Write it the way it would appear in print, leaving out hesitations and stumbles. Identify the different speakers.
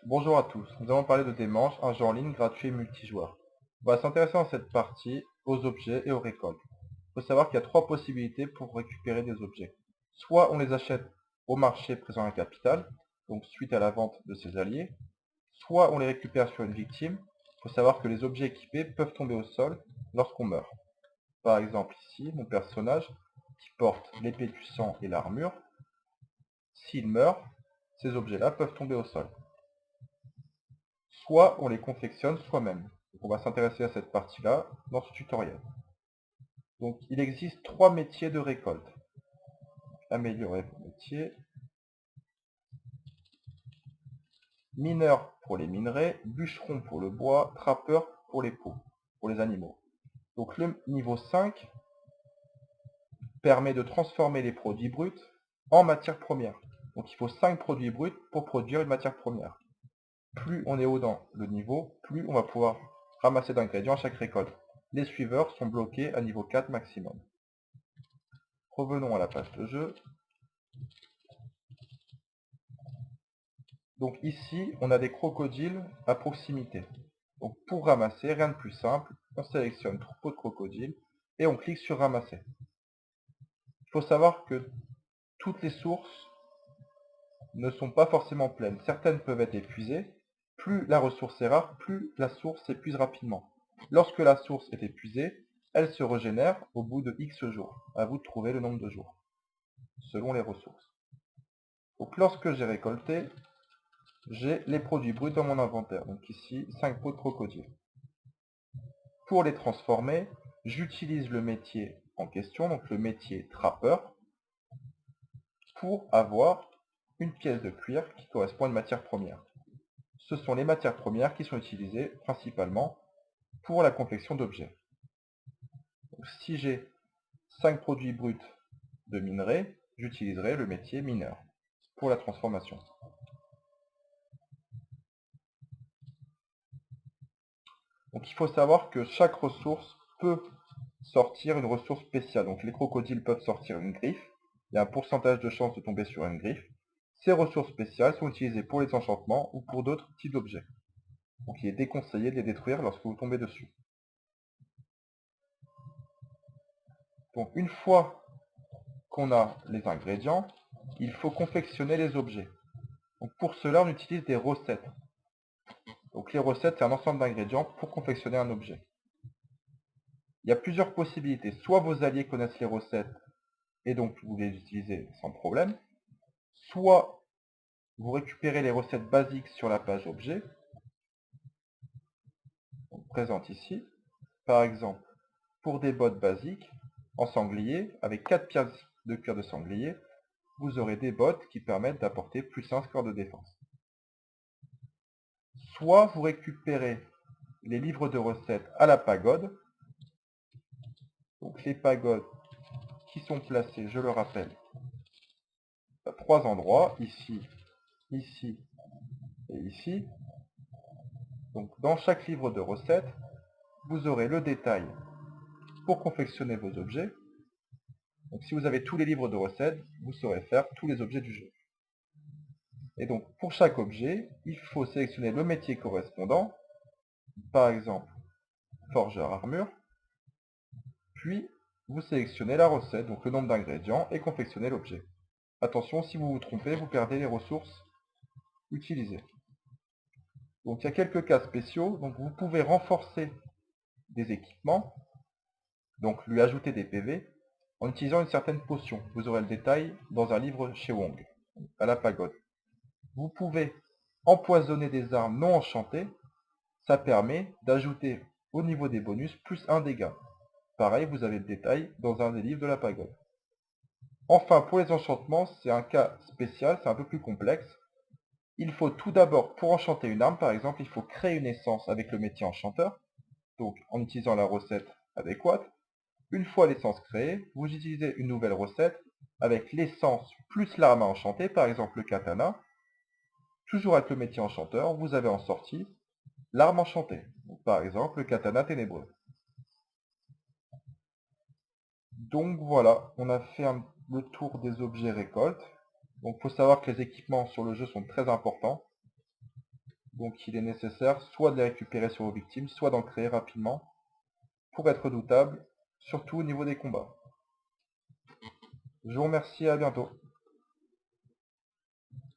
Speaker 1: Bonjour à tous, nous allons parler de Démange, un jeu en ligne gratuit et multijoueur. On va s'intéresser dans cette partie aux objets et aux récoltes. Il faut savoir qu'il y a trois possibilités pour récupérer des objets. Soit on les achète au marché présent à la capitale, donc suite à la vente de ses alliés, soit on les récupère sur une victime. Il faut savoir que les objets équipés peuvent tomber au sol lorsqu'on meurt. Par exemple ici, mon personnage qui porte l'épée du sang et l'armure, s'il meurt, ces objets-là peuvent tomber au sol. Soit on les confectionne soi-même. Donc on va s'intéresser à cette partie-là dans ce tutoriel. Donc il existe trois métiers de récolte. Améliorer vos métiers. Mineur pour les minerais, bûcheron pour le bois, trappeur pour les peaux, pour les animaux. Donc le niveau 5 permet de transformer les produits bruts en matière première. Donc il faut 5 produits bruts pour produire une matière première. Plus on est haut dans le niveau, plus on va pouvoir ramasser d'ingrédients à chaque récolte. Les suiveurs sont bloqués à niveau 4 maximum. Revenons à la page de jeu. Donc ici, on a des crocodiles à proximité. Donc pour ramasser, rien de plus simple, on sélectionne troupeau de crocodiles et on clique sur ramasser. Il faut savoir que toutes les sources ne sont pas forcément pleines. Certaines peuvent être épuisées. Plus la ressource est rare, plus la source s'épuise rapidement. Lorsque la source est épuisée, elle se régénère au bout de X jours. À vous de trouver le nombre de jours, selon les ressources. Donc lorsque j'ai récolté, j'ai les produits bruts dans mon inventaire. Donc ici, 5 peaux de crocodile. Pour les transformer, j'utilise le métier en question, donc le métier trappeur, pour avoir une pièce de cuir qui correspond à une matière première. Ce sont les matières premières qui sont utilisées principalement pour la confection d'objets. Si j'ai 5 produits bruts de minerai, j'utiliserai le métier mineur pour la transformation. Donc il faut savoir que chaque ressource peut sortir une ressource spéciale. Donc les crocodiles peuvent sortir une griffe. Il y a un pourcentage de chance de tomber sur une griffe. Ces ressources spéciales sont utilisées pour les enchantements ou pour d'autres types d'objets. Donc il est déconseillé de les détruire lorsque vous tombez dessus. Donc une fois qu'on a les ingrédients, il faut confectionner les objets. Donc pour cela, on utilise des recettes. Donc les recettes, c'est un ensemble d'ingrédients pour confectionner un objet. Il y a plusieurs possibilités. Soit vos alliés connaissent les recettes et donc vous les utilisez sans problème. Soit vous récupérez les recettes basiques sur la page objet, présente ici. Par exemple, pour des bottes basiques, en sanglier, avec 4 pièces de cuir de sanglier, vous aurez des bottes qui permettent d'apporter plus 1 score de défense. Soit vous récupérez les livres de recettes à la pagode. Donc les pagodes qui sont placées, je le rappelle, à 3 endroits, ici, ici et ici. Donc dans chaque livre de recettes, vous aurez le détail pour confectionner vos objets. Donc si vous avez tous les livres de recettes, vous saurez faire tous les objets du jeu. Et donc pour chaque objet, il faut sélectionner le métier correspondant, par exemple forgeur armure, puis vous sélectionnez la recette, donc le nombre d'ingrédients, et confectionnez l'objet. Attention, si vous vous trompez, vous perdez les ressources utilisées. Donc il y a quelques cas spéciaux, donc vous pouvez renforcer des équipements, donc lui ajouter des PV, en utilisant une certaine potion. Vous aurez le détail dans un livre chez Wong, à la pagode. Vous pouvez empoisonner des armes non enchantées, ça permet d'ajouter au niveau des bonus plus 1 dégât. Pareil, vous avez le détail dans un des livres de la pagode. Enfin, pour les enchantements, c'est un cas spécial, c'est un peu plus complexe. Il faut tout d'abord, pour enchanter une arme par exemple, il faut créer une essence avec le métier enchanteur, donc en utilisant la recette adéquate. Une fois l'essence créée, vous utilisez une nouvelle recette avec l'essence plus l'arme à enchanter, par exemple le katana. Toujours avec le métier enchanteur, vous avez en sortie l'arme enchantée, donc par exemple le katana ténébreux. Donc voilà, on a fait le tour des objets récoltes. Donc il faut savoir que les équipements sur le jeu sont très importants. Donc il est nécessaire soit de les récupérer sur vos victimes, soit d'en créer rapidement pour être redoutable, surtout au niveau des combats. Je vous remercie et à bientôt.